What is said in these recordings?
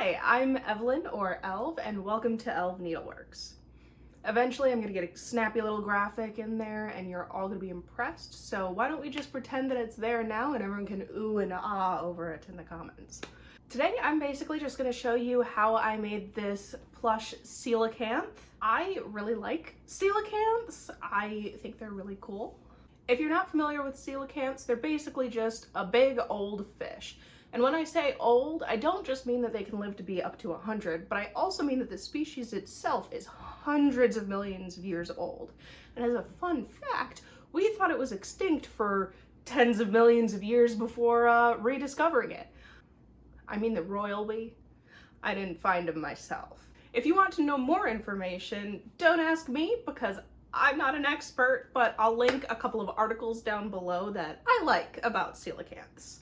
Hi, I'm Evelyn, or Elv, and welcome to Elv Needleworks. Eventually I'm going to get a snappy little graphic in there and you're all going to be impressed, so why don't we just pretend that it's there now and everyone can ooh and ah over it in the comments. Today I'm basically just going to show you how I made this plush coelacanth. I really like coelacanths. I think they're really cool. If you're not familiar with coelacanths, they're basically just a big old fish. And when I say old, I don't just mean that they can live to be up to 100, but I also mean that the species itself is hundreds of millions of years old. And as a fun fact, we thought it was extinct for tens of millions of years before rediscovering it. I mean the royal we. I didn't find them myself. If you want to know more information, don't ask me because I'm not an expert, but I'll link a couple of articles down below that I like about coelacanths.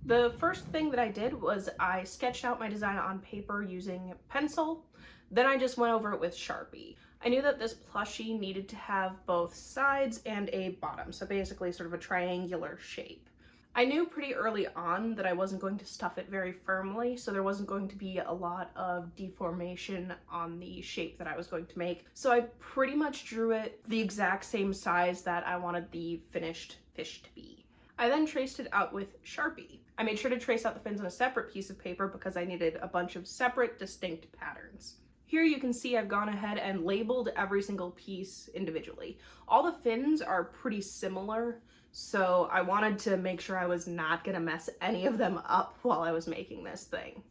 The first thing that I did was I sketched out my design on paper using pencil. Then I just went over it with Sharpie. I knew that this plushie needed to have both sides and a bottom, so basically sort of a triangular shape. I knew pretty early on that I wasn't going to stuff it very firmly, so there wasn't going to be a lot of deformation on the shape that I was going to make. So I pretty much drew it the exact same size that I wanted the finished fish to be. I then traced it out with Sharpie. I made sure to trace out the fins on a separate piece of paper because I needed a bunch of separate, distinct patterns. Here you can see I've gone ahead and labeled every single piece individually. All the fins are pretty similar, so I wanted to make sure I was not gonna mess any of them up while I was making this thing.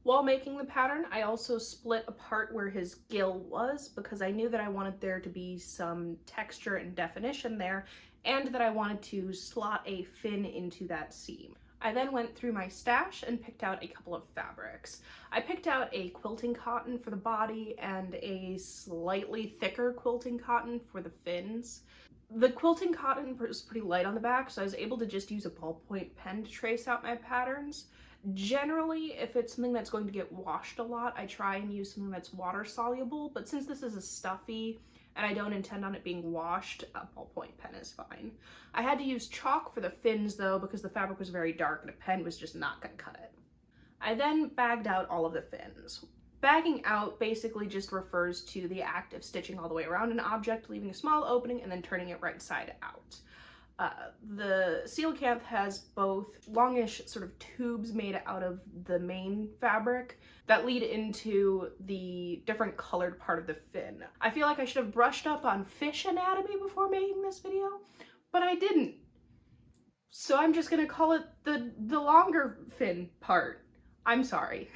While making the pattern, I also split apart where his gill was because I knew that I wanted there to be some texture and definition there, and that I wanted to slot a fin into that seam. I then went through my stash and picked out a couple of fabrics. I picked out a quilting cotton for the body and a slightly thicker quilting cotton for the fins. The quilting cotton was pretty light on the back, so I was able to just use a ballpoint pen to trace out my patterns. Generally, if it's something that's going to get washed a lot, I try and use something that's water soluble, but since this is a stuffy and I don't intend on it being washed, a ballpoint pen is fine. I had to use chalk for the fins though because the fabric was very dark and a pen was just not going to cut it. I then bagged out all of the fins. Bagging out basically just refers to the act of stitching all the way around an object, leaving a small opening and then turning it right side out. The coelacanth has both longish sort of tubes made out of the main fabric that lead into the different colored part of the fin. I feel like I should have brushed up on fish anatomy before making this video, but I didn't. So I'm just gonna call it the longer fin part. I'm sorry.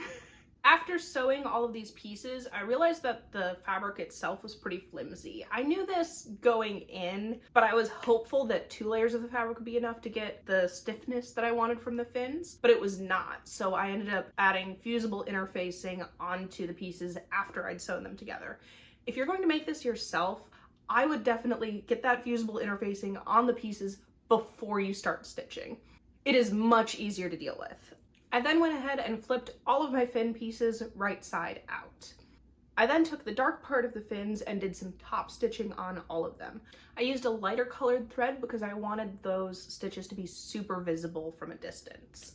After sewing all of these pieces, I realized that the fabric itself was pretty flimsy. I knew this going in, but I was hopeful that 2 layers of the fabric would be enough to get the stiffness that I wanted from the fins, but it was not. So I ended up adding fusible interfacing onto the pieces after I'd sewn them together. If you're going to make this yourself, I would definitely get that fusible interfacing on the pieces before you start stitching. It is much easier to deal with. I then went ahead and flipped all of my fin pieces right side out. I then took the dark part of the fins and did some top stitching on all of them. I used a lighter colored thread because I wanted those stitches to be super visible from a distance.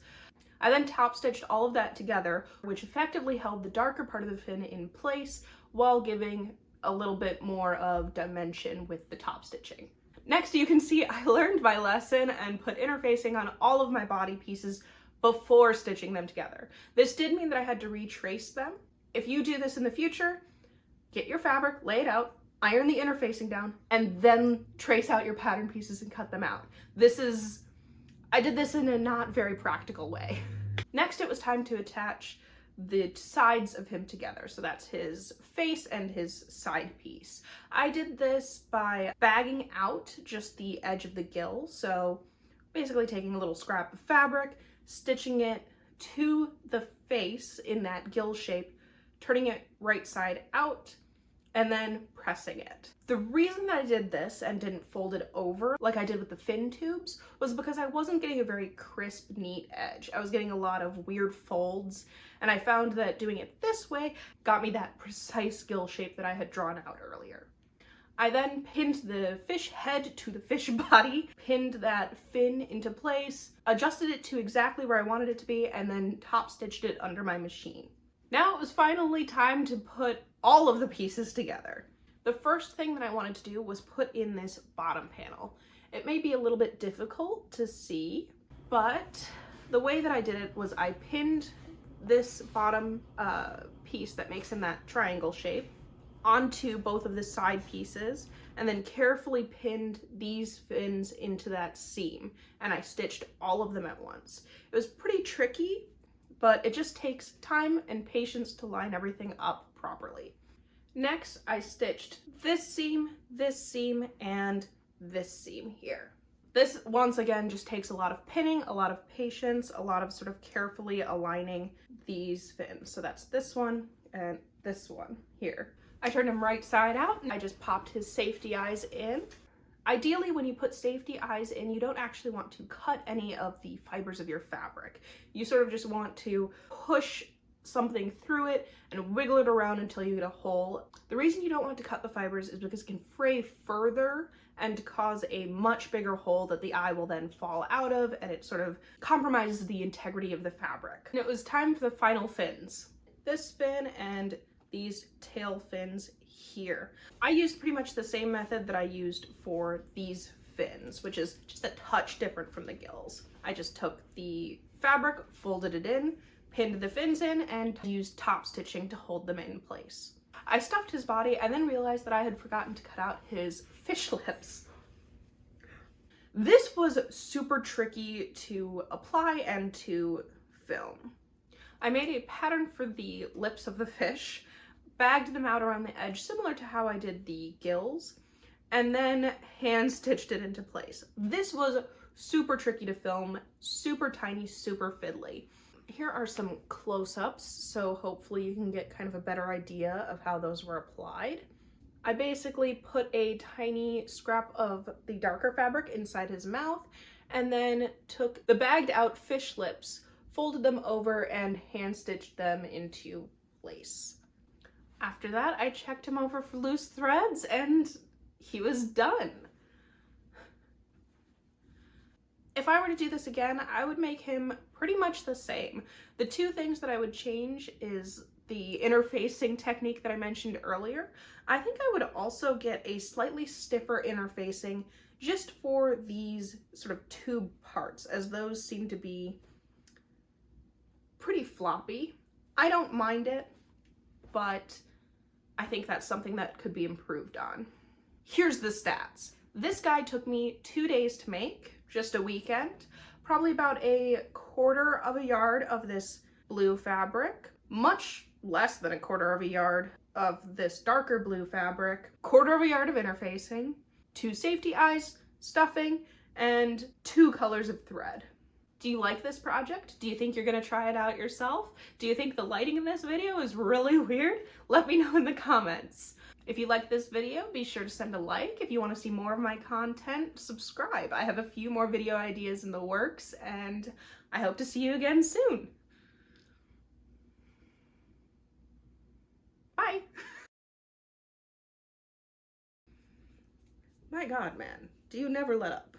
I then top stitched all of that together, which effectively held the darker part of the fin in place while giving a little bit more of dimension with the top stitching. Next, you can see I learned my lesson and put interfacing on all of my body pieces before stitching them together. This did mean that I had to retrace them. If you do this in the future, get your fabric, lay it out, iron the interfacing down, and then trace out your pattern pieces and cut them out. I did this in a not very practical way. Next, it was time to attach the sides of him together. So that's his face and his side piece. I did this by bagging out just the edge of the gill. So basically taking a little scrap of fabric, stitching it to the face in that gill shape, turning it right side out, and then pressing it. The reason that I did this and didn't fold it over like I did with the fin tubes was because I wasn't getting a very crisp, neat edge. I was getting a lot of weird folds, and I found that doing it this way got me that precise gill shape that I had drawn out earlier. I then pinned the fish head to the fish body, pinned that fin into place, adjusted it to exactly where I wanted it to be, and then top stitched it under my machine. Now it was finally time to put all of the pieces together. The first thing that I wanted to do was put in this bottom panel. It may be a little bit difficult to see, but the way that I did it was I pinned this bottom piece that makes in that triangle shape onto both of the side pieces, and then carefully pinned these fins into that seam, and I stitched all of them at once. It was pretty tricky, but it just takes time and patience to line everything up properly. Next, I stitched this seam, and this seam here. This, once again, just takes a lot of pinning, a lot of patience, a lot of sort of carefully aligning these fins. So that's this one and this one here. I turned him right side out, and I just popped his safety eyes in. Ideally, when you put safety eyes in, you don't actually want to cut any of the fibers of your fabric. You sort of just want to push something through it and wiggle it around until you get a hole. The reason you don't want to cut the fibers is because it can fray further and cause a much bigger hole that the eye will then fall out of, and it sort of compromises the integrity of the fabric. And it was time for the final fins. This fin and these tail fins here. I used pretty much the same method that I used for these fins, which is just a touch different from the gills. I just took the fabric, folded it in, pinned the fins in, and used top stitching to hold them in place. I stuffed his body and then realized that I had forgotten to cut out his fish lips. This was super tricky to apply and to film. I made a pattern for the lips of the fish, bagged them out around the edge similar to how I did the gills, and then hand stitched it into place. This was super tricky to film, super tiny, super fiddly. Here are some close-ups, so hopefully you can get kind of a better idea of how those were applied. I basically put a tiny scrap of the darker fabric inside his mouth, and then took the bagged out fish lips, folded them over, and hand stitched them into place. After that, I checked him over for loose threads, and he was done. If I were to do this again, I would make him pretty much the same. The two things that I would change is the interfacing technique that I mentioned earlier. I think I would also get a slightly stiffer interfacing just for these sort of tube parts, as those seem to be pretty floppy. I don't mind it, but I think that's something that could be improved on. Here's the stats. This guy took me 2 days to make, just a weekend, probably about 1/4 yard of this blue fabric, much less than 1/4 yard of this darker blue fabric, 1/4 yard of interfacing, 2 safety eyes, stuffing, and 2 colors of thread. Do you like this project? Do you think you're gonna try it out yourself? Do you think the lighting in this video is really weird? Let me know in the comments. If you like this video, be sure to send a like. If you want to see more of my content, subscribe. I have a few more video ideas in the works, and I hope to see you again soon. Bye. My God, man, do you never let up?